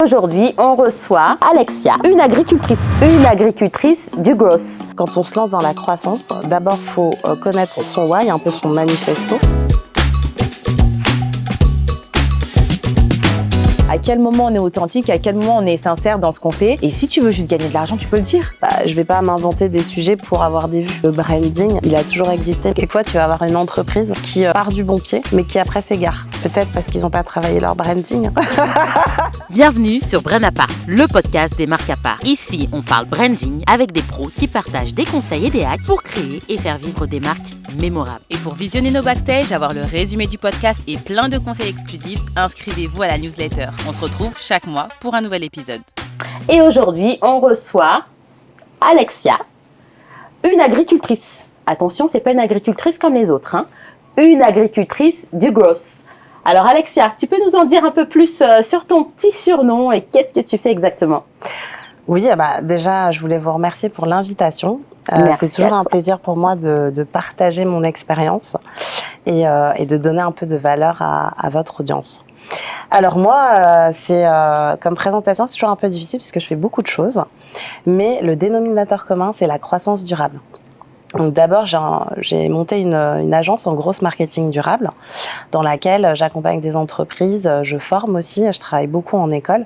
Aujourd'hui, on reçoit Alexia, une agricultrice du growth. Quand on se lance dans la croissance, d'abord, il faut connaître son why, un peu son manifesto. À quel moment on est authentique, à quel moment on est sincère dans ce qu'on fait. Et si tu veux juste gagner de l'argent, tu peux le dire. Je vais pas m'inventer des sujets pour avoir des vues. Le branding, il a toujours existé. Quelquefois, tu vas avoir une entreprise qui part du bon pied, mais qui après s'égare. Peut-être parce qu'ils n'ont pas travaillé leur branding. Bienvenue sur Brain Apart, le podcast des marques à part. Ici, on parle branding avec des pros qui partagent des conseils et des hacks pour créer et faire vivre des marques mémorables. Et pour visionner nos backstage, avoir le résumé du podcast et plein de conseils exclusifs, inscrivez-vous à la newsletter. On se retrouve chaque mois pour un nouvel épisode. Et aujourd'hui, on reçoit Alexia, une agricultrice. Attention, c'est pas une agricultrice comme les autres, hein. Une agricultrice du growth. Alors Alexia, tu peux nous en dire un peu plus sur ton petit surnom et qu'est-ce que tu fais exactement? Oui, déjà, je voulais vous remercier pour l'invitation. C'est toujours un plaisir pour moi de partager mon expérience et de donner un peu de valeur à votre audience. Alors moi, comme présentation, c'est toujours un peu difficile parce que je fais beaucoup de choses, mais le dénominateur commun, c'est la croissance durable. Donc d'abord, j'ai monté une agence en grosse marketing durable dans laquelle j'accompagne des entreprises, je forme aussi, je travaille beaucoup en école.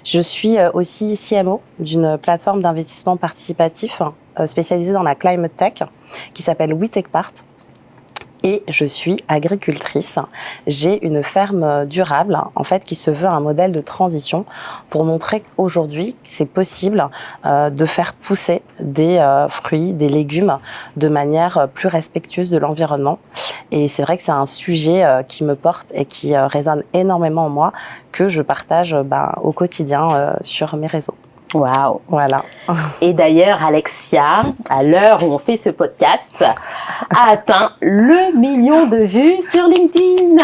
Je suis aussi CMO d'une plateforme d'investissement participatif spécialisée dans la climate tech qui s'appelle We Take Part. Et je suis agricultrice. J'ai une ferme durable, en fait, qui se veut un modèle de transition pour montrer qu'aujourd'hui, c'est possible de faire pousser des fruits, des légumes de manière plus respectueuse de l'environnement. Et c'est vrai que c'est un sujet qui me porte et qui résonne énormément en moi, que je partage au quotidien sur mes réseaux. Waouh! Voilà. Et d'ailleurs, Alexia, à l'heure où on fait ce podcast, a atteint le million de vues sur LinkedIn.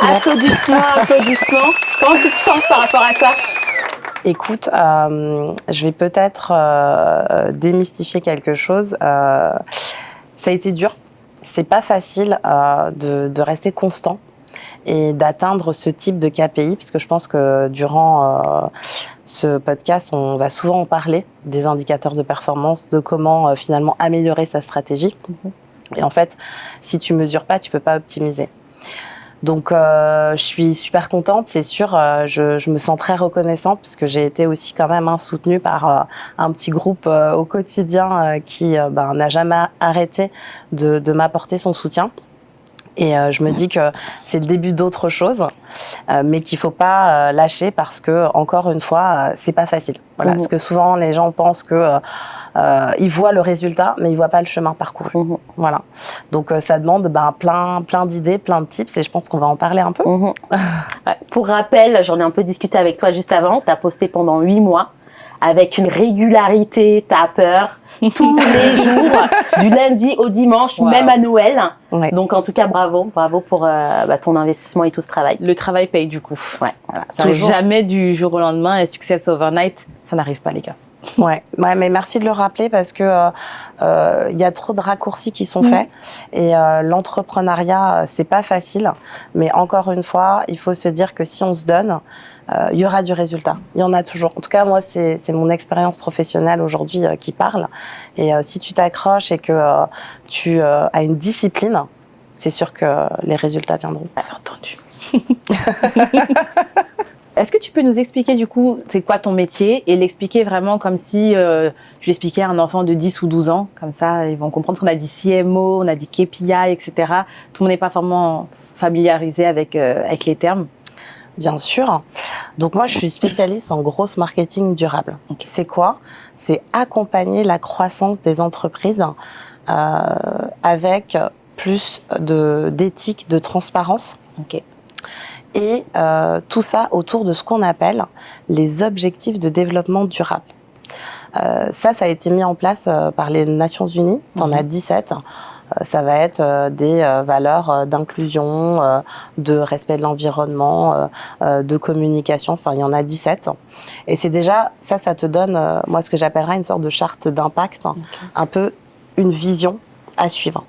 Applaudissements. Comment tu te sens par rapport à ça? Écoute, je vais peut-être démystifier quelque chose. Ça a été dur. C'est pas facile de rester constant et d'atteindre ce type de KPI, parce que je pense que durant ce podcast, on va souvent en parler des indicateurs de performance, de comment finalement améliorer sa stratégie. Et en fait, si tu mesures pas, tu peux pas optimiser. Donc, je suis super contente, c'est sûr. Je me sens très reconnaissante parce que j'ai été aussi quand même soutenue par un petit groupe au quotidien qui n'a jamais arrêté de m'apporter son soutien. Et je me dis que c'est le début d'autre chose, mais qu'il faut pas lâcher parce que, encore une fois, c'est pas facile. Voilà, parce que souvent les gens pensent que ils voient le résultat, mais ils voient pas le chemin parcouru. Voilà. Donc ça demande plein d'idées, plein de tips, et je pense qu'on va en parler un peu. Ouais, pour rappel, j'en ai un peu discuté avec toi juste avant. Tu as posté pendant 8 mois. Avec une régularité, t'as peur, tous les jours, du lundi au dimanche, même à Noël. Ouais. Donc en tout cas, bravo pour ton investissement et tout ce travail. Le travail paye du coup. Ouais, voilà. Ça n'arrive jamais du jour au lendemain, et success overnight, ça n'arrive pas les gars. Ouais, mais merci de le rappeler parce que y a trop de raccourcis qui sont faits et l'entrepreneuriat, c'est pas facile. Mais encore une fois, il faut se dire que si on se donne, il y aura du résultat. Il y en a toujours. En tout cas, moi, c'est mon expérience professionnelle aujourd'hui qui parle. Et si tu t'accroches et que tu as une discipline, c'est sûr que les résultats viendront. Entendu. Est-ce que tu peux nous expliquer du coup, c'est quoi ton métier, et l'expliquer vraiment comme si tu l'expliquais à un enfant de 10 ou 12 ans, comme ça ils vont comprendre ce qu'on a dit CMO, on a dit KPI, etc. Tout le monde n'est pas vraiment familiarisé avec les termes. Bien sûr. Donc moi, je suis spécialiste en grosse marketing durable. Okay. C'est quoi? C'est accompagner la croissance des entreprises avec plus d'éthique, de transparence. Okay. Et tout ça autour de ce qu'on appelle les objectifs de développement durable. Ça a été mis en place par les Nations Unies. T'en as 17. Ça va être des valeurs d'inclusion, de respect de l'environnement, de communication. Enfin, il y en a 17. Et c'est déjà, ça te donne, moi, ce que j'appellerais une sorte de charte d'impact, un peu une vision à suivre.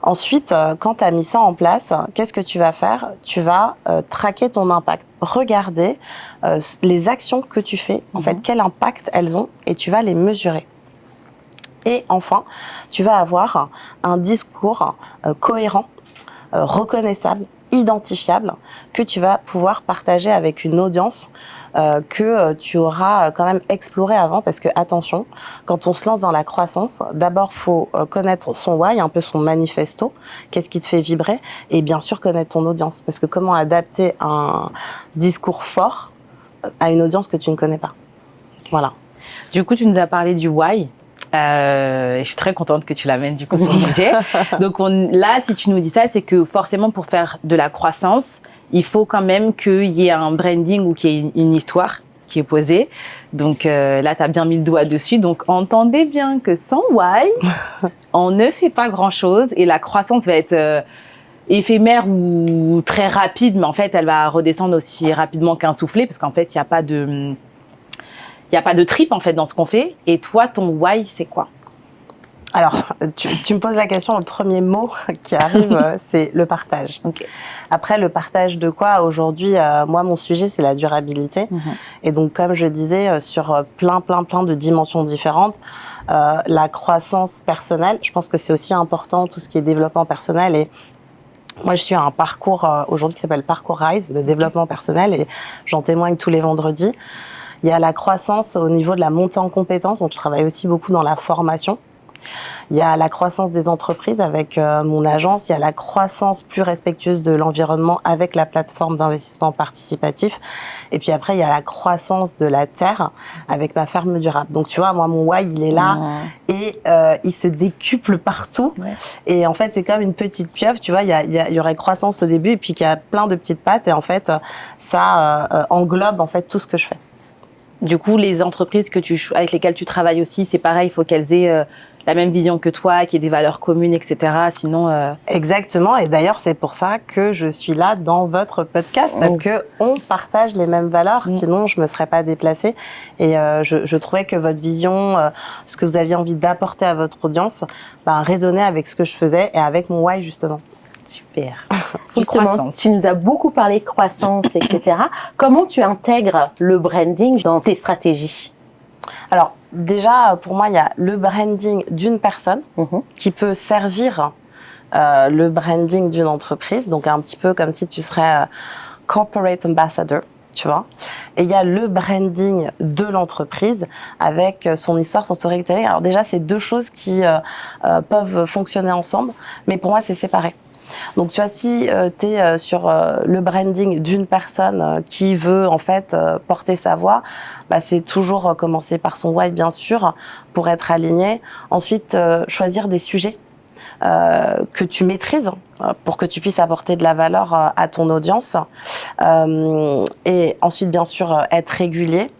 Ensuite, quand tu as mis ça en place, qu'est-ce que tu vas faire? Tu vas traquer ton impact. Regarder les actions que tu fais, en fait, quel impact elles ont, et tu vas les mesurer. Et enfin, tu vas avoir un discours cohérent, reconnaissable, identifiable, que tu vas pouvoir partager avec une audience que tu auras quand même exploré avant, parce que attention, quand on se lance dans la croissance, d'abord faut connaître son why, un peu son manifesto, qu'est-ce qui te fait vibrer, et bien sûr connaître ton audience, parce que comment adapter un discours fort à une audience que tu ne connais pas. Voilà. Du coup, tu nous as parlé du why. Et je suis très contente que tu l'amènes du coup sur le sujet. Donc là, si tu nous dis ça, c'est que forcément pour faire de la croissance, il faut quand même qu'il y ait un branding ou qu'il y ait une histoire qui est posée. Donc là, tu as bien mis le doigt dessus. Donc entendez bien que sans why, on ne fait pas grand-chose et la croissance va être éphémère ou très rapide, mais en fait, elle va redescendre aussi rapidement qu'un soufflé parce qu'en fait, il n'y a pas de trip en fait dans ce qu'on fait. Et toi, ton why, c'est quoi? Alors, tu me poses la question, le premier mot qui arrive, c'est le partage. Okay. Après, le partage de quoi? Aujourd'hui, moi, mon sujet, c'est la durabilité. Et donc, comme je disais, sur plein de dimensions différentes, la croissance personnelle, je pense que c'est aussi important, tout ce qui est développement personnel. Et moi, je suis à un parcours aujourd'hui qui s'appelle Parcours Rise, de développement personnel, et j'en témoigne tous les vendredis. Il y a la croissance au niveau de la montée en compétences, donc je travaille aussi beaucoup dans la formation. Il y a la croissance des entreprises avec mon agence, il y a la croissance plus respectueuse de l'environnement avec la plateforme d'investissement participatif. Et puis après, il y a la croissance de la terre avec ma ferme durable. Donc tu vois, moi, mon why, il est là et il se décuple partout. Ouais. Et en fait, c'est comme une petite pieuvre, tu vois, il y aurait croissance au début et puis qu'il y a plein de petites pattes et en fait, ça englobe en fait tout ce que je fais. Du coup, les entreprises avec lesquelles tu travailles aussi, c'est pareil, il faut qu'elles aient la même vision que toi, qu'il y ait des valeurs communes, etc. Sinon, Exactement. Et d'ailleurs, c'est pour ça que je suis là dans votre podcast, parce que on partage les mêmes valeurs. Sinon, je me serais pas déplacée. Et je trouvais que votre vision, ce que vous aviez envie d'apporter à votre audience, résonnait avec ce que je faisais et avec mon why, justement. Super. Justement, tu nous as beaucoup parlé de croissance, etc. Comment tu intègres le branding dans tes stratégies? Alors, déjà, pour moi, il y a le branding d'une personne qui peut servir le branding d'une entreprise. Donc, un petit peu comme si tu serais corporate ambassador, tu vois. Et il y a le branding de l'entreprise avec son histoire, son storytelling. Alors déjà, c'est deux choses qui peuvent fonctionner ensemble, mais pour moi, c'est séparé. Donc, tu vois, si tu es sur le branding d'une personne qui veut, en fait, porter sa voix, c'est toujours commencer par son why, bien sûr, pour être aligné. Ensuite, choisir des sujets que tu maîtrises pour que tu puisses apporter de la valeur à ton audience. Et ensuite, bien sûr, être régulier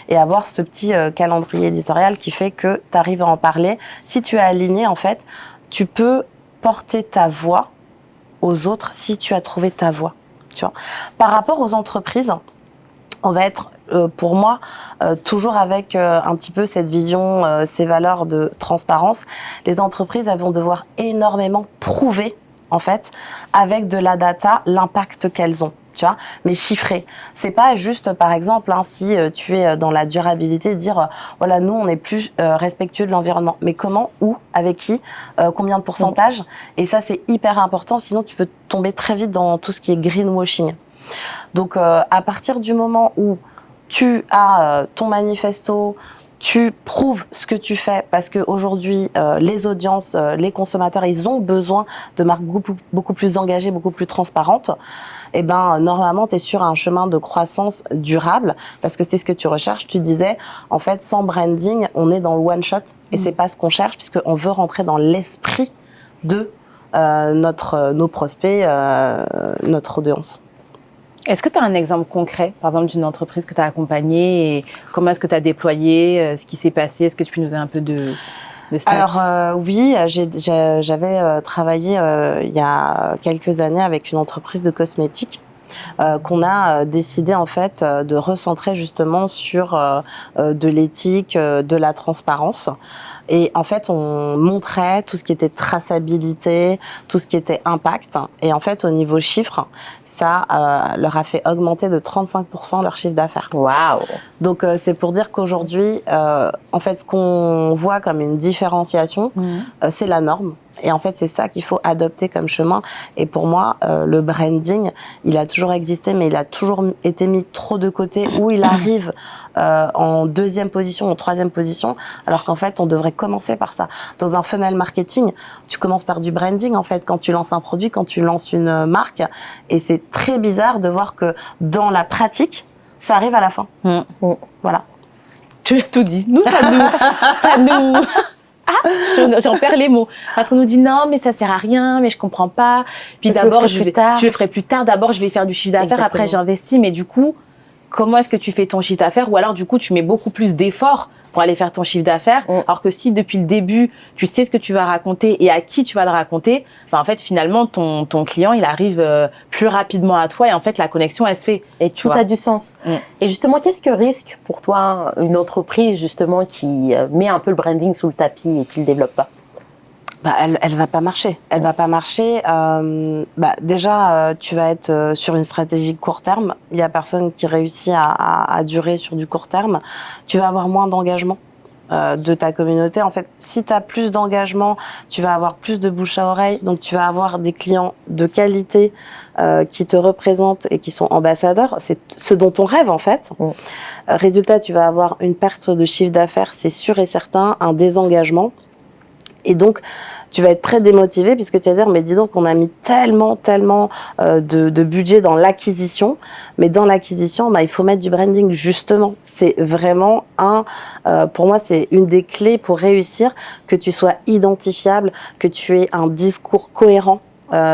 et avoir ce petit calendrier éditorial qui fait que tu arrives à en parler. Si tu es aligné, en fait, tu peux porter ta voix aux autres si tu as trouvé ta voie. Tu vois. Par rapport aux entreprises, on va être, pour moi, toujours avec un petit peu cette vision, ces valeurs de transparence. Les entreprises, elles vont devoir énormément prouver, en fait, avec de la data, l'impact qu'elles ont. Tu vois, mais chiffré. C'est pas juste, par exemple, si tu es dans la durabilité, dire voilà, nous on est plus respectueux de l'environnement. Mais comment, où, avec qui, combien de pourcentage? Et ça c'est hyper important. Sinon tu peux tomber très vite dans tout ce qui est greenwashing. Donc à partir du moment où tu as ton manifesto, tu prouves ce que tu fais parce qu'aujourd'hui, les audiences, les consommateurs, ils ont besoin de marques beaucoup plus engagées, beaucoup plus transparentes. Et normalement, tu es sur un chemin de croissance durable parce que c'est ce que tu recherches. Tu disais, en fait, sans branding, on est dans le one shot et c'est pas ce qu'on cherche puisqu'on veut rentrer dans l'esprit de nos prospects, notre audience. Est-ce que tu as un exemple concret, par exemple, d'une entreprise que tu as accompagnée et comment est-ce que tu as déployé, ce qui s'est passé? Est-ce que tu peux nous donner un peu de stats? Alors oui, j'avais travaillé il y a quelques années avec une entreprise de cosmétiques qu'on a décidé en fait de recentrer justement sur de l'éthique, de la transparence. Et en fait, on montrait tout ce qui était traçabilité, tout ce qui était impact. Et en fait, au niveau chiffres, ça leur a fait augmenter de 35% leur chiffre d'affaires. Waouh! Donc, c'est pour dire qu'aujourd'hui, en fait, ce qu'on voit comme une différenciation, c'est la norme. Et en fait, c'est ça qu'il faut adopter comme chemin. Et pour moi, le branding, il a toujours existé, mais il a toujours été mis trop de côté, où il arrive en deuxième position, en troisième position, alors qu'en fait, on devrait commencer par ça. Dans un funnel marketing, tu commences par du branding, en fait, quand tu lances un produit, quand tu lances une marque. Et c'est très bizarre de voir que dans la pratique, ça arrive à la fin. Voilà. Tu as tout dit. Nous, ça nous... Ah, j'en perds les mots. Parce qu'on nous dit non, mais ça sert à rien, mais je comprends pas. Puis d'abord, je le ferai plus tard. D'abord, je vais faire du chiffre d'affaires. Après, j'investis. Mais du coup, comment est-ce que tu fais ton chiffre d'affaires? Ou alors, du coup, tu mets beaucoup plus d'efforts pour aller faire ton chiffre d'affaires. Alors que si, depuis le début, tu sais ce que tu vas raconter et à qui tu vas le raconter, en fait, finalement, ton client, il arrive plus rapidement à toi et en fait, la connexion, elle se fait. Et tout a du sens. Et justement, qu'est-ce que risque pour toi une entreprise, justement, qui met un peu le branding sous le tapis et qui le développe pas? Elle va pas marcher. Elle va pas marcher. Déjà, tu vas être sur une stratégie court terme. Il y a personne qui réussit à durer sur du court terme. Tu vas avoir moins d'engagement de ta communauté. En fait, si tu as plus d'engagement, tu vas avoir plus de bouche à oreille. Donc, tu vas avoir des clients de qualité qui te représentent et qui sont ambassadeurs. C'est ce dont on rêve, en fait. Résultat, tu vas avoir une perte de chiffre d'affaires, c'est sûr et certain, un désengagement. Et donc, tu vas être très démotivé puisque tu vas dire, mais dis donc, on a mis tellement de budget dans l'acquisition. Mais dans l'acquisition, il faut mettre du branding, justement. C'est vraiment pour moi, c'est une des clés pour réussir, que tu sois identifiable, que tu aies un discours cohérent.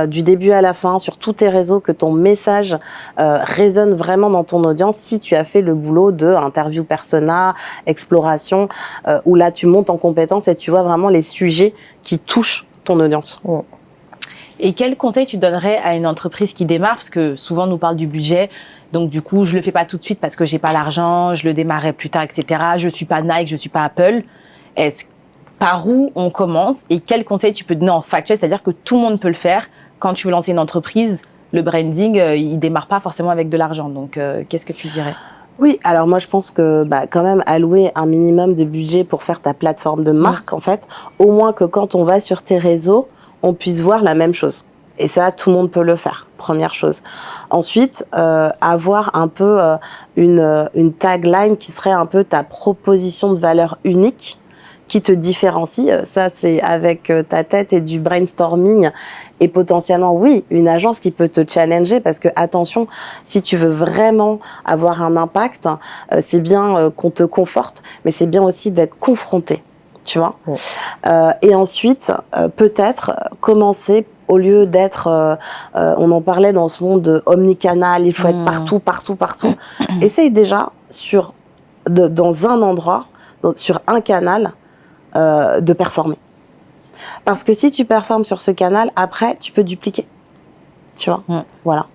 Du début à la fin, sur tous tes réseaux, que ton message résonne vraiment dans ton audience, si tu as fait le boulot de interview persona, exploration, où là tu montes en compétence et tu vois vraiment les sujets qui touchent ton audience. Et quel conseil tu donnerais à une entreprise qui démarre? Parce que souvent on nous parle du budget, donc du coup je le fais pas tout de suite parce que j'ai pas l'argent, je le démarrerai plus tard, etc. Je suis pas Nike, je suis pas Apple. Par où on commence et quel conseil tu peux donner en factuel, c'est-à-dire que tout le monde peut le faire quand tu veux lancer une entreprise. Le branding, il démarre pas forcément avec de l'argent. Donc, qu'est-ce que tu dirais? Oui, alors moi je pense que quand même allouer un minimum de budget pour faire ta plateforme de marque, en fait, au moins que quand on va sur tes réseaux, on puisse voir la même chose. Et ça, tout le monde peut le faire, première chose. Ensuite, avoir un peu une tagline qui serait un peu ta proposition de valeur unique, qui te différencie. Ça, c'est avec ta tête et du brainstorming et potentiellement, oui, une agence qui peut te challenger parce que, attention, si tu veux vraiment avoir un impact, c'est bien qu'on te conforte, mais c'est bien aussi d'être confronté, tu vois. Et ensuite, peut-être commencer, au lieu d'être, on en parlait dans ce monde omnicanal, il faut être partout. Essaye déjà dans un endroit, sur un canal, de performer. Parce que si tu performes sur ce canal, après, tu peux dupliquer. Tu vois. Voilà.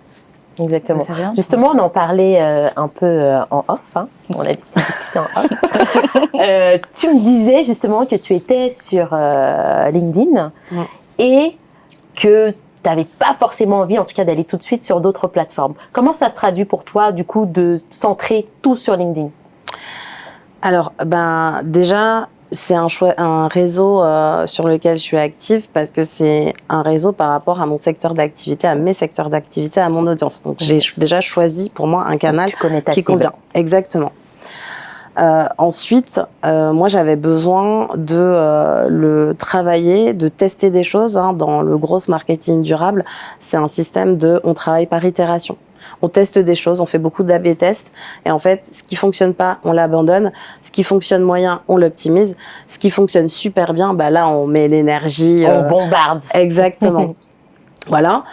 Exactement. Justement, on en parlait un peu en off. On a des petites discussions en off. Tu me disais justement que tu étais sur LinkedIn et que tu n'avais pas forcément envie, en tout cas, d'aller tout de suite sur d'autres plateformes. Comment ça se traduit pour toi, du coup, de centrer tout sur LinkedIn? Alors, déjà, c'est un réseau sur lequel je suis active parce que c'est un réseau par rapport à mon secteur d'activité, à mes secteurs d'activité, à mon audience. Donc, j'ai déjà choisi pour moi un canal qui convient. Exactement. Ensuite, moi, j'avais besoin de le travailler, de tester des choses. Dans le gros marketing durable, c'est un système on travaille par itération. On teste des choses, on fait beaucoup d'A/B tests et en fait, ce qui fonctionne pas, on l'abandonne. Ce qui fonctionne moyen, on l'optimise. Ce qui fonctionne super bien, là, on met l'énergie. On bombarde. Exactement. Voilà.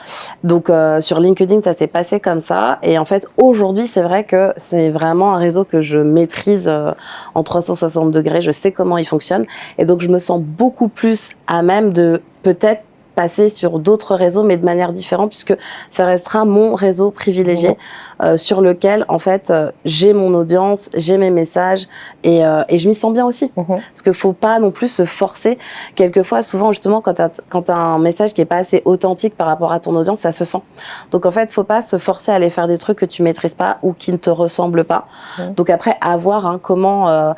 Donc, sur LinkedIn, ça s'est passé comme ça. Et en fait, aujourd'hui, c'est vrai que c'est vraiment un réseau que je maîtrise en 360 degrés. Je sais comment il fonctionne. Et donc, je me sens beaucoup plus à même de peut-être passer sur d'autres réseaux, mais de manière différente, puisque ça restera mon réseau privilégié sur lequel, en fait, j'ai mon audience, j'ai mes messages et je m'y sens bien aussi. Parce qu'il faut pas non plus se forcer. Quelquefois, souvent, justement, quand t'as un message qui est pas assez authentique par rapport à ton audience, ça se sent. Donc, en fait, faut pas se forcer à aller faire des trucs que tu maîtrises pas ou qui ne te ressemblent pas. Donc, après, à voir comment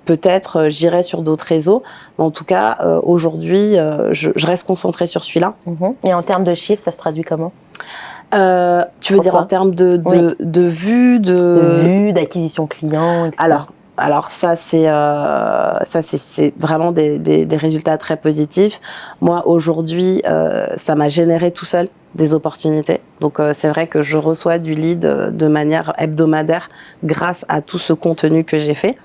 peut-être j'irai sur d'autres réseaux. Mais en tout cas, aujourd'hui, je reste concentrée sur celui-là. Et en termes de chiffres, ça se traduit comment ? Tu veux dire en termes de vues, de vues, d'acquisition client, etc. Alors ça c'est vraiment des résultats très positifs. Moi aujourd'hui, ça m'a généré tout seul des opportunités. Donc c'est vrai que je reçois du lead de manière hebdomadaire grâce à tout ce contenu que j'ai fait,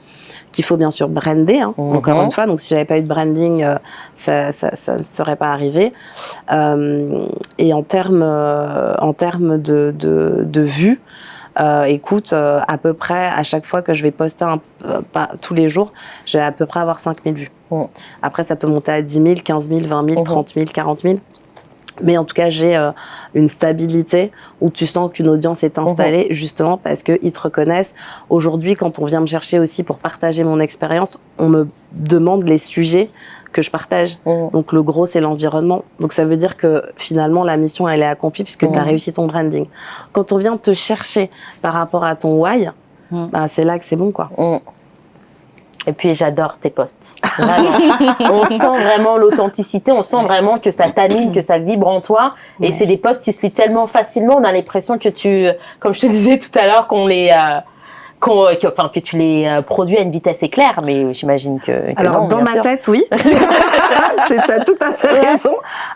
qu'il faut bien sûr brander, encore une fois. Donc si j'avais pas eu de branding, ça ne serait pas arrivé. Et en termes de vues, écoute, à peu près à chaque fois que je vais poster pas tous les jours, je vais à peu près avoir 5000 vues. Après, ça peut monter à 10 000, 15 000, 20 000, 30 000, 40 000. Mais en tout cas, j'ai une stabilité où tu sens qu'une audience est installée, justement parce qu'ils te reconnaissent. Aujourd'hui, quand on vient me chercher aussi pour partager mon expérience, on me demande les sujets que je partage. Donc le gros, c'est l'environnement. Donc ça veut dire que finalement, la mission, elle est accomplie puisque tu as réussi ton branding. Quand on vient te chercher par rapport à ton why, bah, c'est là que c'est bon, quoi. Et puis j'adore tes posts. Vraiment. On sent vraiment l'authenticité, on sent vraiment que ça t'anime, que ça vibre en toi. Et c'est des posts qui se lisent tellement facilement. On a l'impression que comme je te disais tout à l'heure, que tu les produis à une vitesse éclair, mais j'imagine que alors non, dans ma tête, oui. T'as tout à fait raison.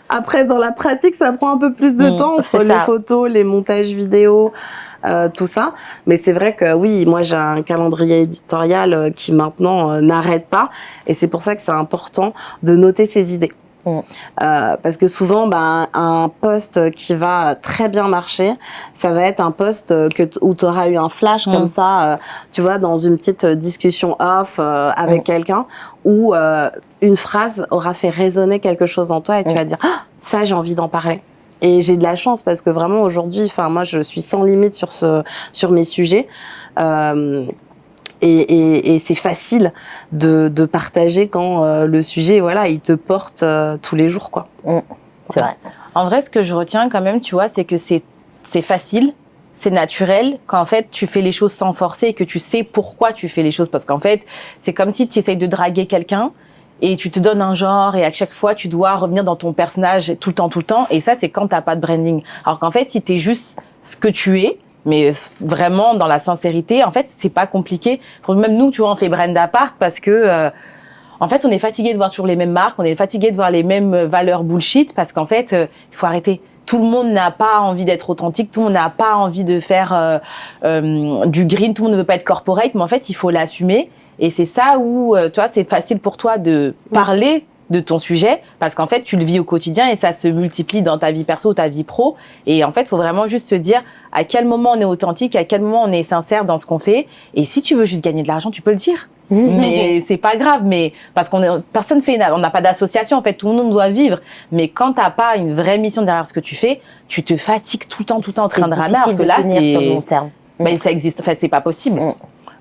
Après, dans la pratique, ça prend un peu plus de temps entre les photos, les montages vidéo, tout ça. Mais c'est vrai que oui, moi j'ai un calendrier éditorial qui maintenant n'arrête pas, et c'est pour ça que c'est important de noter ses idées. Parce que souvent, un post qui va très bien marcher, ça va être un post où tu auras eu un flash comme ça, tu vois, dans une petite discussion off avec quelqu'un, où une phrase aura fait résonner quelque chose en toi et tu vas dire « ça, j'ai envie d'en parler ». Et j'ai de la chance parce que vraiment aujourd'hui, moi, je suis sans limite sur mes sujets. Et c'est facile de partager quand le sujet, voilà, il te porte tous les jours, quoi. C'est vrai. En vrai, ce que je retiens quand même, tu vois, c'est que c'est facile, c'est naturel, qu'en fait, tu fais les choses sans forcer et que tu sais pourquoi tu fais les choses. Parce qu'en fait, c'est comme si tu essayes de draguer quelqu'un et tu te donnes un genre et à chaque fois, tu dois revenir dans ton personnage tout le temps. Et ça, c'est quand t'as pas de branding. Alors qu'en fait, si t'es juste ce que tu es, mais vraiment dans la sincérité, en fait, c'est pas compliqué. Même nous, tu vois, on fait Brand Apart parce que, en fait, on est fatigué de voir toujours les mêmes marques, on est fatigué de voir les mêmes valeurs bullshit parce qu'en fait, il faut arrêter. Tout le monde n'a pas envie d'être authentique, tout le monde n'a pas envie de faire du green, tout le monde ne veut pas être corporate, mais en fait, il faut l'assumer. Et c'est ça où, tu vois, c'est facile pour toi de parler de ton sujet parce qu'en fait, tu le vis au quotidien et ça se multiplie dans ta vie perso ou ta vie pro. Et en fait, il faut vraiment juste se dire à quel moment on est authentique, à quel moment on est sincère dans ce qu'on fait. Et si tu veux juste gagner de l'argent, tu peux le dire. Mais c'est pas grave, mais parce on n'a pas d'association, en fait, tout le monde doit vivre. Mais quand t'as pas une vraie mission derrière ce que tu fais, tu te fatigues tout le temps en train de ramer. Alors que là, c'est sur le long terme. Ben, ça existe, en fait, c'est pas possible.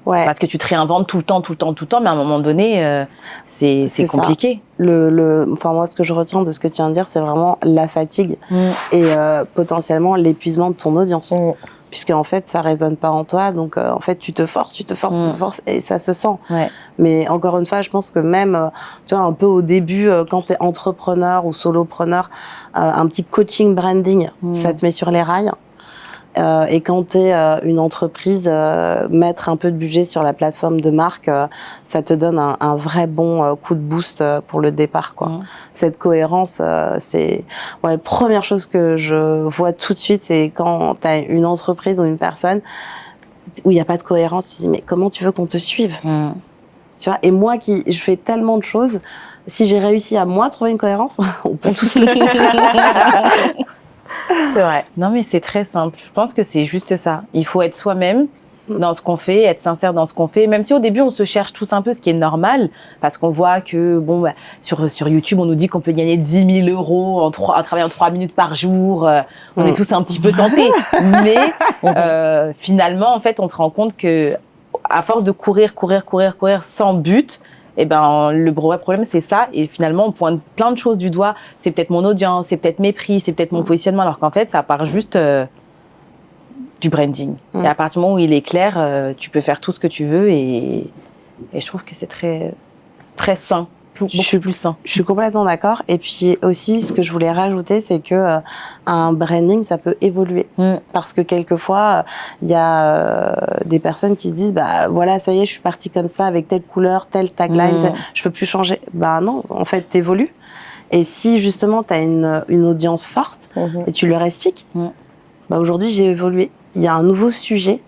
Ouais. Parce que tu te réinventes tout le temps, mais à un moment donné, c'est compliqué. Enfin, moi, ce que je retiens de ce que tu viens de dire, c'est vraiment la fatigue et potentiellement l'épuisement de ton audience. Puisque en fait, ça résonne pas en toi, donc en fait, tu te forces et ça se sent. Ouais. Mais encore une fois, je pense que même, tu vois, un peu au début, quand tu es entrepreneur ou solopreneur, un petit coaching branding, ça te met sur les rails. Et quand tu es une entreprise, mettre un peu de budget sur la plateforme de marque, ça te donne un vrai bon coup de boost pour le départ, quoi. Cette cohérence, c'est la première chose que je vois tout de suite, c'est quand tu as une entreprise ou une personne où il n'y a pas de cohérence, tu te dis mais comment tu veux qu'on te suive, tu vois. Et moi je fais tellement de choses, si j'ai réussi à moi trouver une cohérence, on peut tous le faire. C'est vrai. Non, mais c'est très simple. Je pense que c'est juste ça. Il faut être soi-même dans ce qu'on fait, être sincère dans ce qu'on fait, même si au début on se cherche tous un peu, ce qui est normal, parce qu'on voit que sur YouTube on nous dit qu'on peut gagner 10 000 euros en travaillant 3 minutes par jour, on est tous un petit peu tentés, mais finalement en fait on se rend compte que à force de courir sans but, eh ben le vrai problème c'est ça, et finalement on pointe plein de choses du doigt, c'est peut-être mon audience, c'est peut-être mes prix, c'est peut-être mon positionnement, alors qu'en fait ça part juste du branding. Et à partir du moment où il est clair, tu peux faire tout ce que tu veux, et je trouve que c'est très, très sain, beaucoup plus sain. Je suis complètement d'accord. Et puis aussi, ce que je voulais rajouter, c'est que un branding, ça peut évoluer. Parce que quelquefois, il y a des personnes qui disent, bah voilà, ça y est, je suis partie comme ça, avec telle couleur, telle tagline, je peux plus changer. Bah non, en fait, t'évolues. Et si justement, t'as une audience forte, et tu leur expliques, bah aujourd'hui, j'ai évolué. Il y a un nouveau sujet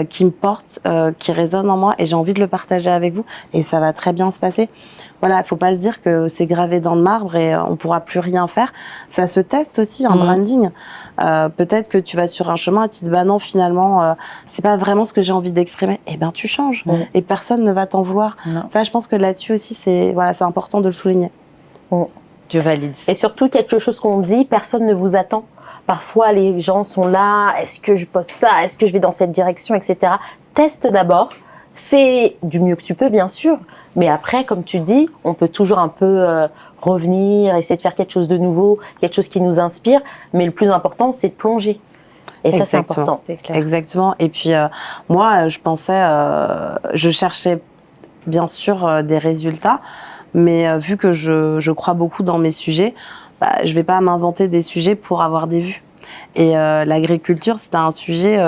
qui me porte, qui résonne en moi, et j'ai envie de le partager avec vous, et ça va très bien se passer. Voilà, il faut pas se dire que c'est gravé dans le marbre et on pourra plus rien faire. Ça se teste aussi, un branding. Peut-être que tu vas sur un chemin et tu te dis, bah non, finalement, c'est pas vraiment ce que j'ai envie d'exprimer. Eh ben, tu changes, et personne ne va t'en vouloir. Ça, je pense que là-dessus aussi, c'est important de le souligner. Je valide. Et surtout, quelque chose qu'on dit, personne ne vous attend. Parfois, les gens sont là, est-ce que je poste ça, est-ce que je vais dans cette direction, etc. Teste d'abord, fais du mieux que tu peux, bien sûr. Mais après, comme tu dis, on peut toujours un peu revenir, essayer de faire quelque chose de nouveau, quelque chose qui nous inspire. Mais le plus important, c'est de plonger. Et ça, c'est important. C'est clair. Exactement. Et puis, moi, je cherchais bien sûr des résultats, mais vu que je crois beaucoup dans mes sujets, je vais pas m'inventer des sujets pour avoir des vues. Et l'agriculture, c'était un sujet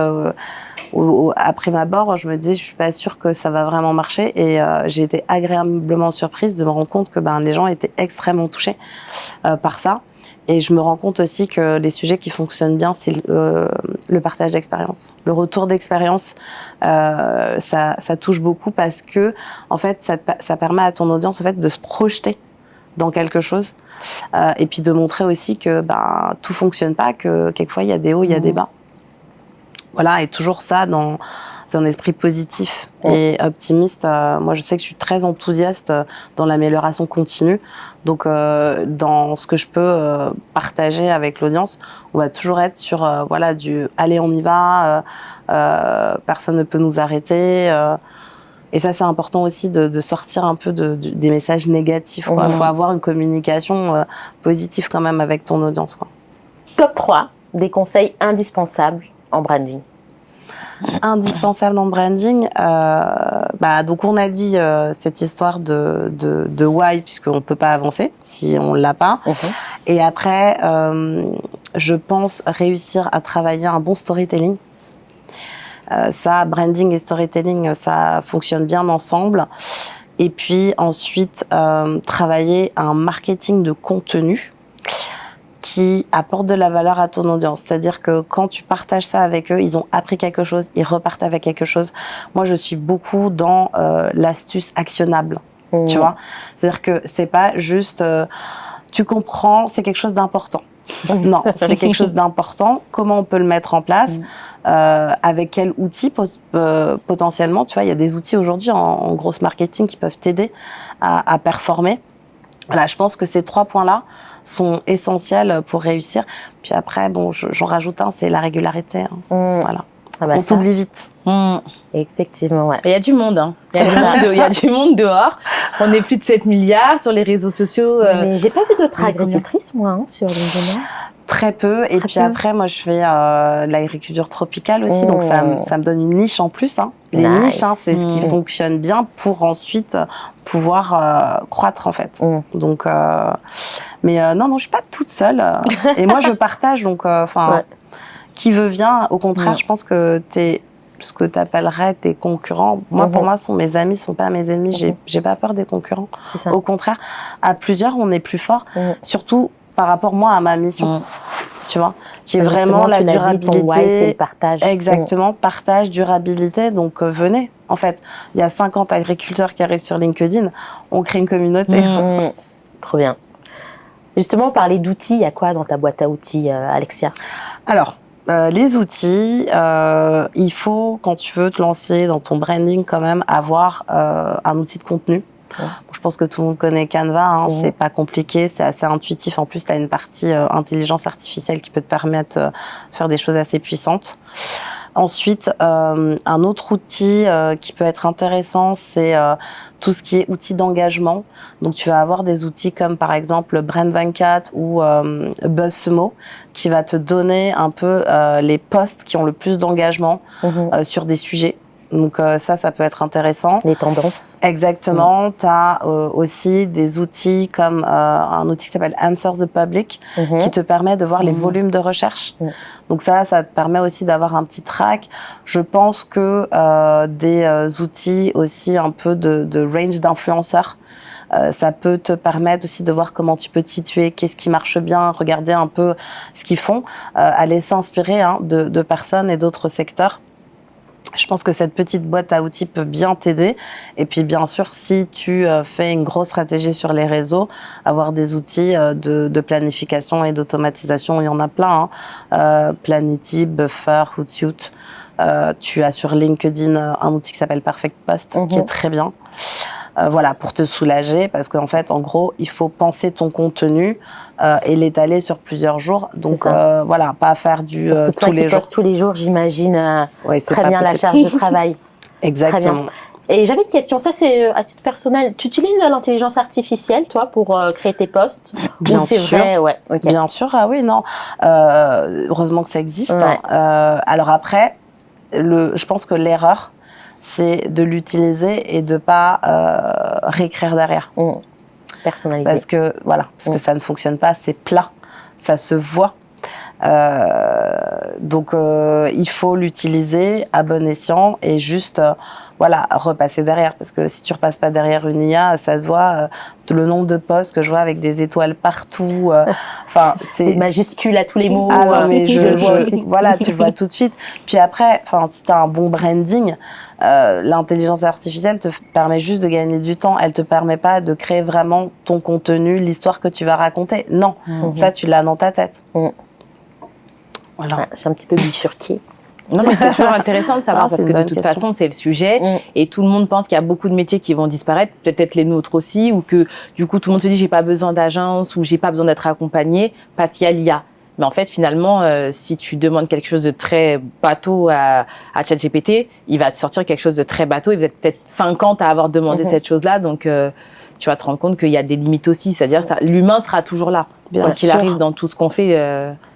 où, à prime abord, je me disais, je suis pas sûre que ça va vraiment marcher. Et j'ai été agréablement surprise de me rendre compte que les gens étaient extrêmement touchés par ça. Et je me rends compte aussi que les sujets qui fonctionnent bien, c'est le partage d'expérience. Le retour d'expérience, ça touche beaucoup parce que, en fait, ça permet à ton audience, en fait, de se projeter dans quelque chose. Et puis de montrer aussi que tout fonctionne pas, que quelquefois il y a des hauts, il y a des bas. Voilà, et toujours ça dans un esprit positif et optimiste. Moi, je sais que je suis très enthousiaste dans l'amélioration continue. Donc, dans ce que je peux partager avec l'audience, on va toujours être sur du « allez, on y va », personne ne peut nous arrêter. Et ça, c'est important aussi de sortir un peu des messages négatifs. Il faut avoir une communication positive quand même avec ton audience. Top 3 des conseils indispensables en branding. Indispensable en branding. Donc on a dit cette histoire de why, puisqu'on ne peut pas avancer si on ne l'a pas. Et après, je pense réussir à travailler un bon storytelling. Ça, branding et storytelling, ça fonctionne bien ensemble. Et puis ensuite, travailler un marketing de contenu qui apporte de la valeur à ton audience. C'est-à-dire que quand tu partages ça avec eux, ils ont appris quelque chose, ils repartent avec quelque chose. Moi, je suis beaucoup dans l'astuce actionnable, tu vois. C'est-à-dire que c'est pas juste, tu comprends, c'est quelque chose d'important. Non, c'est quelque chose d'important. Comment on peut le mettre en place, avec quel outil potentiellement. Tu vois, il y a des outils aujourd'hui en grosse marketing qui peuvent t'aider à performer. Voilà, je pense que ces 3 points-là sont essentiels pour réussir. Puis après, j'en rajoute un, c'est la régularité. Voilà. On t'oublie vite. Effectivement, ouais. Il y a du monde, hein. Il y a du monde dehors. On est plus de 7 milliards sur les réseaux sociaux. Mais j'ai pas vu d'autres agricultrices, moi, sur LinkedIn. Très peu. Et puis après, moi, je fais de l'agriculture tropicale aussi. Donc, ça me donne une niche en plus. Les niches, c'est ce qui fonctionne bien pour ensuite pouvoir croître, en fait. Donc, mais non, je suis pas toute seule. Et moi, je partage. Donc, qui veut vient. Au contraire, je pense que ce que tu appellerais tes concurrents, moi, pour moi, sont mes amis, sont pas mes ennemis. J'ai pas peur des concurrents. Au contraire, à plusieurs, on est plus fort. Surtout par rapport, moi, à ma mission, tu vois, qui est vraiment la durabilité. C'est le partage. Exactement, partage, durabilité. Donc, venez. En fait, il y a 50 agriculteurs qui arrivent sur LinkedIn. On crée une communauté. Trop bien. Justement, parler d'outils, il y a quoi dans ta boîte à outils, Alexia ? Alors, Les outils, il faut, quand tu veux te lancer dans ton branding, quand même avoir un outil de contenu. Ouais. Bon, je pense que tout le monde connaît Canva, hein, c'est pas compliqué, c'est assez intuitif. En plus, tu as une partie intelligence artificielle qui peut te permettre de faire des choses assez puissantes. Ensuite, un autre outil qui peut être intéressant, c'est tout ce qui est outils d'engagement. Donc, tu vas avoir des outils comme par exemple Brand24 ou BuzzSumo qui va te donner un peu les posts qui ont le plus d'engagement sur des sujets. Donc ça peut être intéressant. Les tendances. Exactement. Tu as aussi des outils comme un outil qui s'appelle Answer the Public qui te permet de voir les volumes de recherche. Donc ça te permet aussi d'avoir un petit track. Je pense que des outils aussi un peu de range d'influenceurs, ça peut te permettre aussi de voir comment tu peux te situer, qu'est-ce qui marche bien, regarder un peu ce qu'ils font, aller s'inspirer de personnes et d'autres secteurs. Je pense que cette petite boîte à outils peut bien t'aider. Et puis, bien sûr, si tu fais une grosse stratégie sur les réseaux, avoir des outils de planification et d'automatisation, il y en a plein. Planity, Buffer, Hootsuite. Tu as sur LinkedIn un outil qui s'appelle Perfect Post, qui est très bien. Voilà, pour te soulager, parce qu'en fait, en gros, il faut penser ton contenu et l'étaler sur plusieurs jours. Donc, voilà, pas faire du surtout toi tous les qui jours. postes tous les jours, j'imagine très bien possible. la charge de travail. Exactement. Et j'avais une question, ça c'est à titre personnel. Tu utilises l'intelligence artificielle, toi, pour créer tes posts? Bien sûr. Vrai, ouais. Okay. Bien sûr, ah oui, non. Heureusement que ça existe. Ouais. Alors après, je pense que l'erreur, c'est de l'utiliser et de pas réécrire derrière. Personnaliser. Parce que que ça ne fonctionne pas, c'est plat, ça se voit. Donc il faut l'utiliser à bon escient et juste repasser derrière, parce que si tu repasses pas derrière une IA, ça se voit. Le nombre de posts que je vois avec des étoiles partout, enfin c'est des majuscules à tous les mots. Ah non, mais je le vois aussi. Voilà, tu le vois tout de suite. Puis après, enfin si tu as un bon branding, l'intelligence artificielle te permet juste de gagner du temps. Elle te permet pas de créer vraiment ton contenu, l'histoire que tu vas raconter. Non, ça tu l'as dans ta tête. Voilà. Ah, j'ai un petit peu bifurqué. Non, mais c'est toujours intéressant de savoir parce que de toute façon, c'est le sujet et tout le monde pense qu'il y a beaucoup de métiers qui vont disparaître, peut-être les nôtres aussi, ou que du coup, tout le monde se dit j'ai pas besoin d'agence ou j'ai pas besoin d'être accompagné parce qu'il y a l'IA. Mais en fait, finalement, si tu demandes quelque chose de très bateau à ChatGPT, il va te sortir quelque chose de très bateau. Et vous êtes peut-être 50 à avoir demandé cette chose-là, donc tu vas te rendre compte qu'il y a des limites aussi. C'est-à-dire que l'humain sera toujours là. Quand il arrive dans tout ce qu'on fait,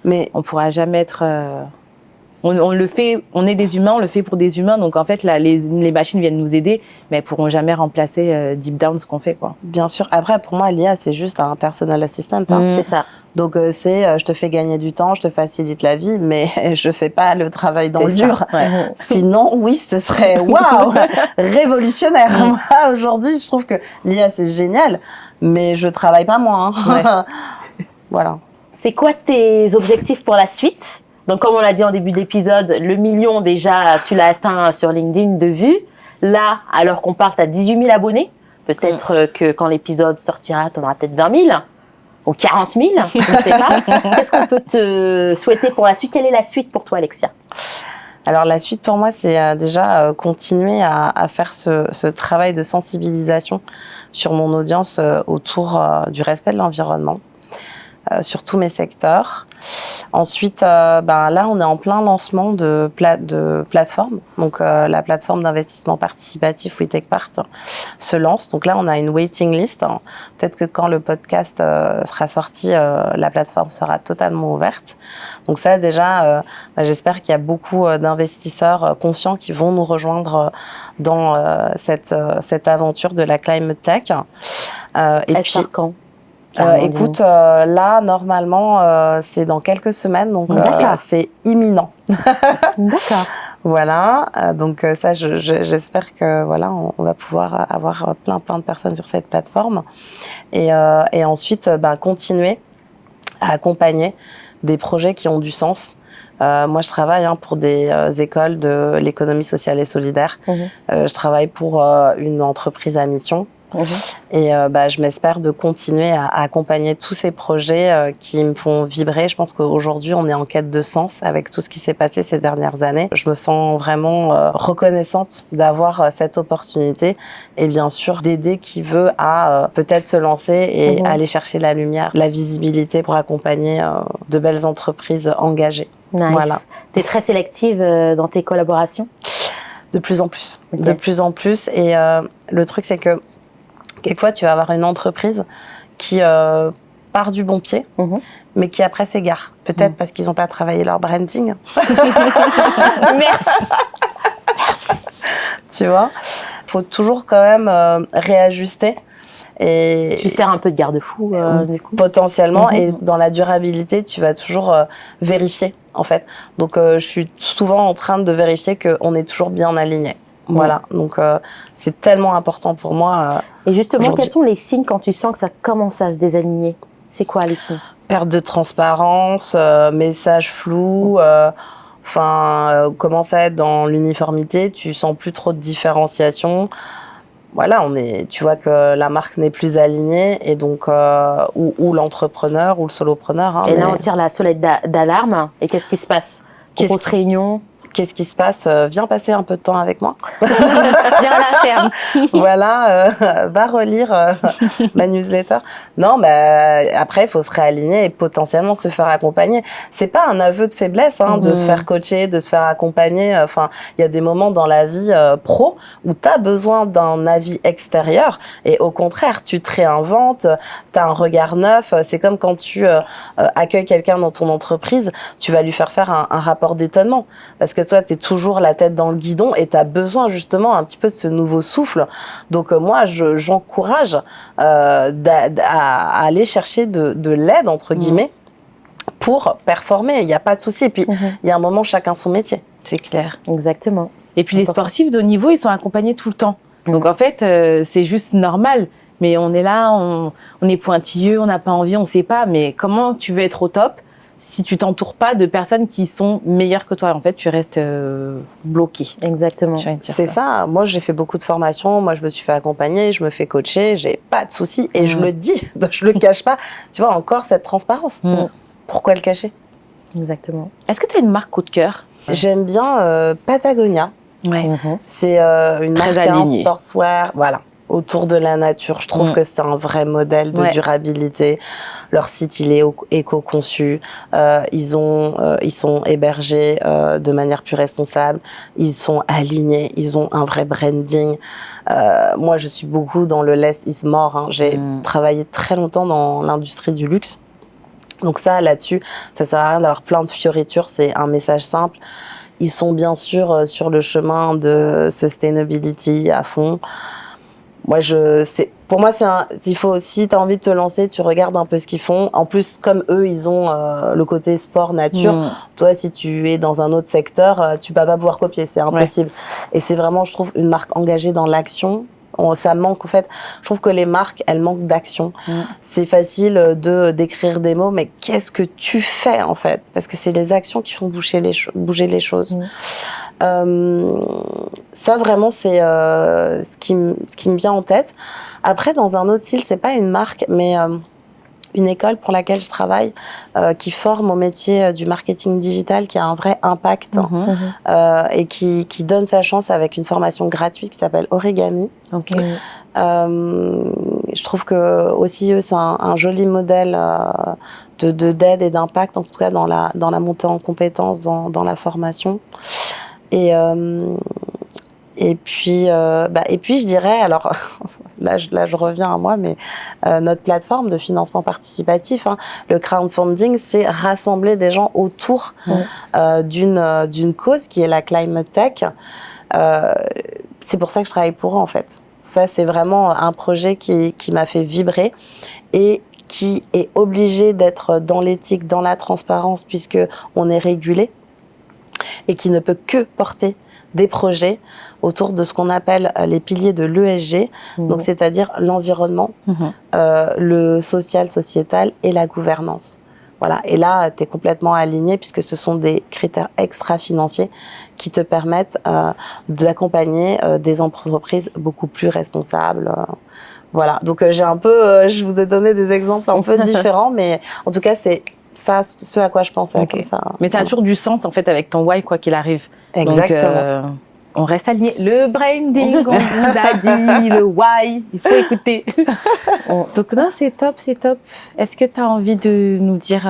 mais on pourra jamais être... On le fait, on est des humains, on le fait pour des humains. Donc en fait, là, les machines viennent nous aider, mais elles pourront jamais remplacer deep down ce qu'on fait, quoi. Bien sûr. Après, pour moi, l'IA, c'est juste un personal assistant. C'est ça. Donc je te fais gagner du temps, je te facilite la vie, mais je fais pas le travail dans le dur. Ouais. Sinon, oui, ce serait waouh, révolutionnaire. Moi, aujourd'hui, je trouve que l'IA c'est génial, mais je travaille pas moi. Voilà. C'est quoi tes objectifs pour la suite? Donc, comme on l'a dit en début d'épisode, le 1 million, déjà, tu l'as atteint sur LinkedIn de vues. Là, alors qu'on part, tu as 18 000 abonnés. Peut-être que quand l'épisode sortira, tu en auras peut-être 20 000 ou 40 000, je ne sais pas. Qu'est-ce qu'on peut te souhaiter pour la suite? Quelle est la suite pour toi, Alexia? Alors, la suite pour moi, c'est déjà continuer à faire ce travail de sensibilisation sur mon audience autour du respect de l'environnement. Sur tous mes secteurs. Ensuite, là, on est en plein lancement de plateforme. Donc, la plateforme d'investissement participatif WeTakePart se lance. Donc là, on a une waiting list. Peut-être que quand le podcast sera sorti, la plateforme sera totalement ouverte. Donc ça, déjà, j'espère qu'il y a beaucoup d'investisseurs conscients qui vont nous rejoindre dans cette aventure de la Climate Tech. Et puis, quand écoute, là, normalement, c'est dans quelques semaines, donc c'est imminent. D'accord. Voilà, donc ça, j'espère que on va pouvoir avoir plein de personnes sur cette plateforme. Et ensuite, continuer à accompagner des projets qui ont du sens. Moi, je travaille pour des écoles de l'économie sociale et solidaire. Je travaille pour une entreprise à mission Et je m'espère de continuer à accompagner tous ces projets qui me font vibrer. Je pense qu'aujourd'hui, on est en quête de sens avec tout ce qui s'est passé ces dernières années. Je me sens vraiment reconnaissante d'avoir cette opportunité et bien sûr d'aider qui veut à peut-être se lancer et aller chercher la lumière, la visibilité pour accompagner de belles entreprises engagées. Nice. Voilà. Tu es très sélective dans tes collaborations? De plus en plus. Okay. De plus en plus. Et le truc, c'est que quelquefois, tu vas avoir une entreprise qui part du bon pied, mais qui après s'égare. Peut-être parce qu'ils n'ont pas travaillé leur branding. Merci. Tu vois, il faut toujours quand même réajuster. Et tu sers un peu de garde-fou, du coup. Potentiellement. Et dans la durabilité, tu vas toujours vérifier, en fait. Donc, je suis souvent en train de vérifier qu'on est toujours bien aligné. Voilà, donc c'est tellement important pour moi. Et justement, quels sont les signes quand tu sens que ça commence à se désaligner? C'est quoi les signes? Perte de transparence, message flou, commence à être dans l'uniformité, tu sens plus trop de différenciation. Voilà, tu vois que la marque n'est plus alignée et donc ou l'entrepreneur ou le solopreneur. Et là, on tire la sonnette d'alarme. Et qu'est-ce qui se passe? Grosse réunion. Qu'est-ce qui se passe? Viens passer un peu de temps avec moi. Viens à la ferme. Voilà, va relire ma newsletter. Non, mais après, il faut se réaligner et potentiellement se faire accompagner. C'est pas un aveu de faiblesse de se faire coacher, de se faire accompagner. Enfin, il y a des moments dans la vie pro où tu as besoin d'un avis extérieur et au contraire, tu te réinventes, tu as un regard neuf. C'est comme quand tu accueilles quelqu'un dans ton entreprise, tu vas lui faire un rapport d'étonnement. Parce que toi, tu es toujours la tête dans le guidon et tu as besoin justement un petit peu de ce nouveau souffle. Donc moi, j'encourage à aller chercher de l'aide, entre guillemets, pour performer. Il n'y a pas de souci. Et puis, il y a un moment, chacun son métier. C'est clair. Exactement. Et puis, les sportifs de haut niveau, ils sont accompagnés tout le temps. Donc, en fait, c'est juste normal. Mais on est là, on est pointilleux, on n'a pas envie, on ne sait pas. Mais comment tu veux être au top si tu t'entoures pas de personnes qui sont meilleures que toi? En fait, tu restes bloqué. Exactement. C'est ça. Moi, j'ai fait beaucoup de formations. Moi, je me suis fait accompagner, je me fais coacher. J'ai pas de soucis. Et je le dis, je le cache pas. Tu vois, encore cette transparence. Pourquoi le cacher? Exactement. Est-ce que tu as une marque coup de cœur? J'aime bien Patagonia. Ouais. C'est une marque en sportswear. Voilà. Autour de la nature. Je trouve que c'est un vrai modèle de durabilité. Leur site, il est éco-conçu. Ils sont hébergés de manière plus responsable. Ils sont alignés. Ils ont un vrai branding. Moi, je suis beaucoup dans le less is more. J'ai travaillé très longtemps dans l'industrie du luxe. Donc ça, là-dessus, ça sert à rien d'avoir plein de fioritures. C'est un message simple. Ils sont bien sûr sur le chemin de sustainability à fond. Moi, pour moi, il faut, si tu as envie de te lancer, tu regardes un peu ce qu'ils font. En plus, comme eux, ils ont le côté sport, nature. Toi, si tu es dans un autre secteur, tu vas pas pouvoir copier, c'est impossible. Et c'est vraiment, je trouve, une marque engagée dans l'action. Ça manque, en fait, je trouve que les marques, elles manquent d'action. C'est facile d'écrire des mots, mais qu'est-ce que tu fais, en fait? Parce que c'est les actions qui font bouger les choses. Ça, vraiment, c'est ce qui me vient en tête. Après, dans un autre style, c'est pas une marque, mais une école pour laquelle je travaille, qui forme au métier du marketing digital, qui a un vrai impact et qui donne sa chance avec une formation gratuite qui s'appelle Origami. Je trouve que aussi eux, c'est un joli modèle d'aide et d'impact, en tout cas dans la montée en compétences, dans la formation. Et puis je dirais, alors là je reviens à moi, mais notre plateforme de financement participatif, le crowdfunding, c'est rassembler des gens autour d'une cause qui est la climate tech. C'est pour ça que je travaille pour eux, en fait. Ça, c'est vraiment un projet qui m'a fait vibrer et qui est obligé d'être dans l'éthique, dans la transparence, puisque on est régulé, et qui ne peut que porter des projets autour de ce qu'on appelle les piliers de l'ESG, donc c'est-à-dire l'environnement, le social, sociétal et la gouvernance. Voilà. Et là, tu es complètement aligné puisque ce sont des critères extra-financiers qui te permettent d'accompagner des entreprises beaucoup plus responsables. Voilà. Donc, j'ai un peu, je vous ai donné des exemples un peu différents, mais en tout cas, c'est ça, ce à quoi je pensais comme ça. Mais ça a toujours du sens, en fait, avec ton why, quoi qu'il arrive. Exactement. Donc, on reste aligné. Le branding, on vous a dit, le why, il faut écouter. Donc, non, c'est top, c'est top. Est-ce que tu as envie de nous dire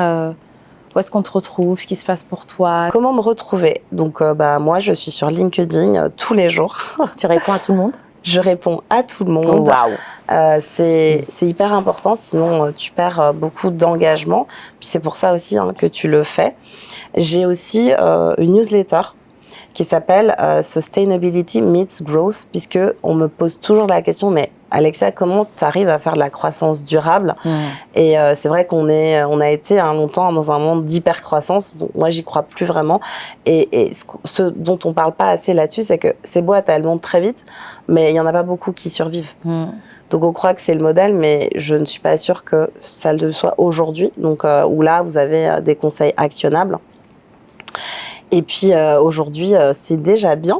où est-ce qu'on te retrouve, ce qui se passe pour toi? Comment me retrouver? Donc, moi, je suis sur LinkedIn tous les jours. Tu réponds à tout le monde? Je réponds à tout le monde. Waouh. C'est hyper important, sinon tu perds beaucoup d'engagement. Puis c'est pour ça aussi que tu le fais. J'ai aussi une newsletter qui s'appelle Sustainability Meets Growth, puisque on me pose toujours la question, mais Alexia, comment tu arrives à faire de la croissance durable? Et c'est vrai on a été longtemps dans un monde d'hypercroissance. Donc moi, j'y crois plus vraiment. Et ce dont on parle pas assez là-dessus, c'est que ces boîtes, elles montent très vite, mais il y en a pas beaucoup qui survivent. Donc on croit que c'est le modèle, mais je ne suis pas sûre que ça le soit aujourd'hui. Donc où là, vous avez des conseils actionnables. Et puis aujourd'hui, c'est déjà bien.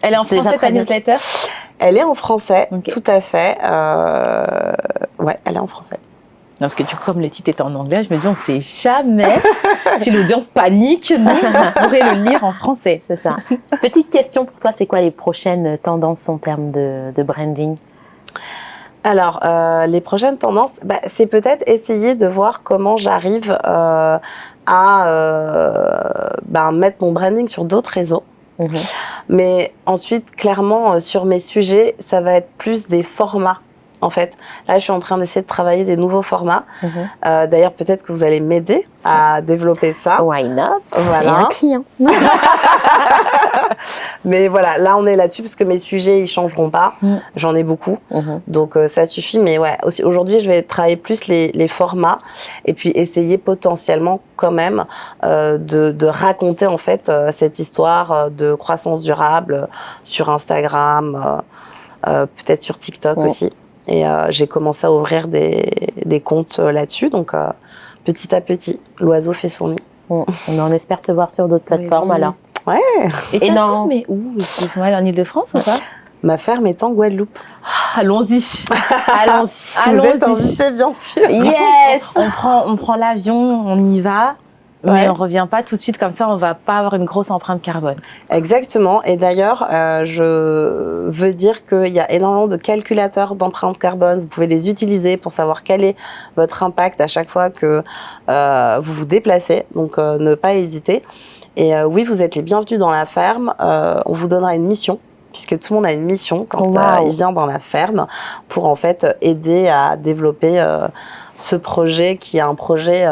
Elle est en français, ta newsletter? Elle est en français, tout à fait. Ouais, elle est en français. Non, parce que du coup, comme le titre est en anglais, je me dis, on ne sait jamais si l'audience panique, non, on pourrait le lire en français. C'est ça. Petite question pour toi, c'est quoi les prochaines tendances en termes de branding? Alors, les prochaines tendances, c'est peut-être essayer de voir comment j'arrive à mettre mon branding sur d'autres réseaux. Mais ensuite, clairement, sur mes sujets, ça va être plus des formats. En fait, là, je suis en train d'essayer de travailler des nouveaux formats. D'ailleurs, peut-être que vous allez m'aider à développer ça. Why not? Voilà. Et un client. Mais voilà, là, on est là-dessus parce que mes sujets, ils changeront pas. J'en ai beaucoup. Donc, ça suffit. Mais ouais, aussi, aujourd'hui, je vais travailler plus les formats et puis essayer potentiellement quand même de raconter en fait cette histoire de croissance durable sur Instagram, peut-être sur TikTok aussi. Et j'ai commencé à ouvrir des comptes là-dessus. Donc, petit à petit, l'oiseau fait son nid. On en espère te voir sur d'autres plateformes alors. Ouais. Et ta ferme est où? Excuse-moi, en Ile-de-France ou pas? Ma ferme est en Guadeloupe. Allons-y. Vous êtes invités, bien sûr. Yes. On prend l'avion, on y va. Mais on ne revient pas tout de suite comme ça, on ne va pas avoir une grosse empreinte carbone. Exactement. Et d'ailleurs, je veux dire qu'il y a énormément de calculateurs d'empreinte carbone. Vous pouvez les utiliser pour savoir quel est votre impact à chaque fois que vous vous déplacez. Donc, ne pas hésiter. Et oui, vous êtes les bienvenus dans la ferme. On vous donnera une mission, puisque tout le monde a une mission quand il vient dans la ferme, pour en fait aider à développer ce projet qui est un projet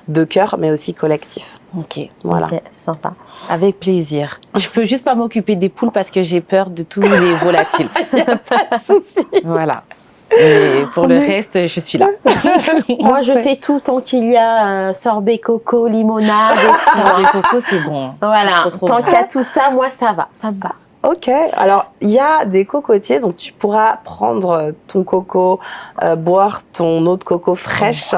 de cœur, mais aussi collectif. Ok, voilà. Okay, sympa. Avec plaisir. Je peux juste pas m'occuper des poules parce que j'ai peur de tous les volatiles. Il n'y a pas de souci. Voilà. Et pour le reste, je suis là. Moi, je fais tout tant qu'il y a sorbet coco, limonade et tout. Sorbet coco, c'est bon. Voilà. Tant qu'il y a tout ça, moi, ça va. Ça me va. Ok, alors il y a des cocotiers, donc tu pourras prendre ton coco, boire ton eau de coco fraîche,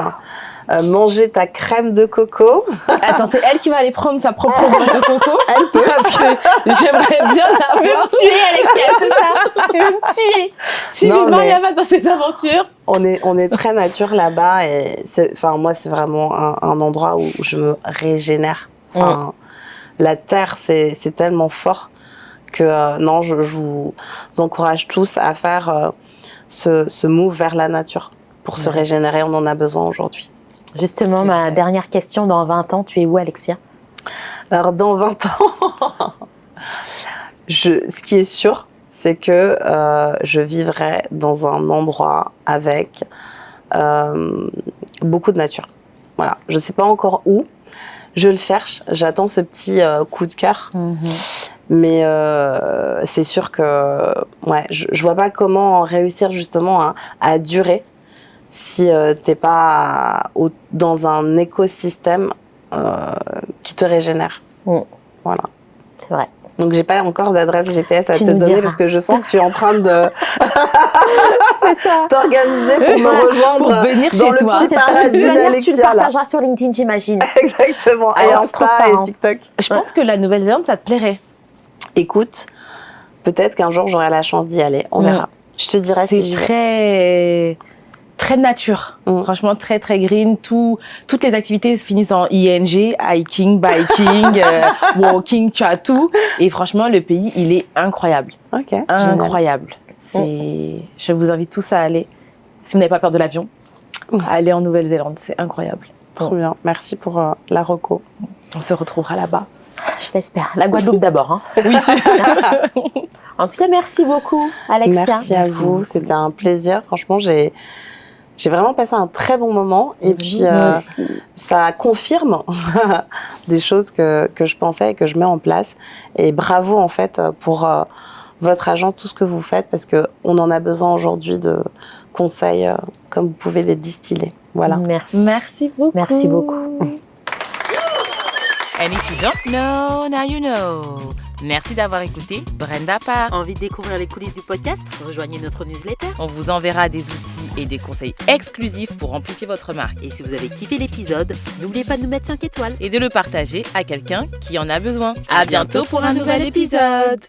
manger ta crème de coco. Attends, c'est elle qui va aller prendre sa propre boîte de coco? Elle peut. Parce que j'aimerais bien la Tu veux me tuer, Alexia, c'est ça? Tu veux me tuer? Suivez Mariama dans ses aventures. On est très nature là-bas et moi, c'est vraiment un endroit où je me régénère. La terre, c'est tellement fort que non, je vous encourage tous à faire ce move vers la nature pour se régénérer. On en a besoin aujourd'hui. Justement, ma dernière question, dans 20 ans, tu es où, Alexia? Alors, dans 20 ans, ce qui est sûr, c'est que je vivrai dans un endroit avec beaucoup de nature. Voilà, je ne sais pas encore où. Je le cherche, j'attends ce petit coup de cœur. Mais c'est sûr que je vois pas comment réussir justement à durer si t'es pas dans un écosystème qui te régénère. Voilà. C'est vrai. Donc, j'ai pas encore d'adresse GPS à Tu te nous donner diras. parce que je sens que tu es en train de C'est ça. t'organiser pour me rejoindre Pour venir dans chez le toi. petit paradis Tu le d'Alexia, là. partageras sur LinkedIn, j'imagine. Exactement. Et Alors, Insta et transparence. TikTok. Je pense que la Nouvelle-Zélande, ça te plairait. Écoute, peut-être qu'un jour, j'aurai la chance d'y aller. On verra. Je te dirai C'est si j'y vais. très nature. Mm. Franchement, très, très green. Toutes les activités se finissent en ING, hiking, biking, walking, tu as tout. Et franchement, le pays, il est incroyable. Ok, génial. Incroyable. Je vous invite tous à aller. Si vous n'avez pas peur de l'avion, à aller en Nouvelle-Zélande. C'est incroyable. Trop bien. Merci pour la reco. On se retrouvera là-bas. Je l'espère. La Guadeloupe d'abord. Hein. Oui, Merci. En tout cas, merci beaucoup, Alexia. Merci à vous. C'était un plaisir. Franchement, j'ai vraiment passé un très bon moment. Et puis, Moi aussi. ça confirme des choses que je pensais et que je mets en place. Et bravo, en fait, pour votre agent, tout ce que vous faites, parce qu'on en a besoin aujourd'hui de conseils comme vous pouvez les distiller. Voilà. Merci. Merci beaucoup. Merci beaucoup. And if you don't know, now you know. Merci d'avoir écouté Brenda Part. Envie de découvrir les coulisses du podcast? Rejoignez notre newsletter. On vous enverra des outils et des conseils exclusifs pour amplifier votre marque. Et si vous avez kiffé l'épisode, n'oubliez pas de nous mettre 5 étoiles et de le partager à quelqu'un qui en a besoin. À bientôt pour un nouvel épisode.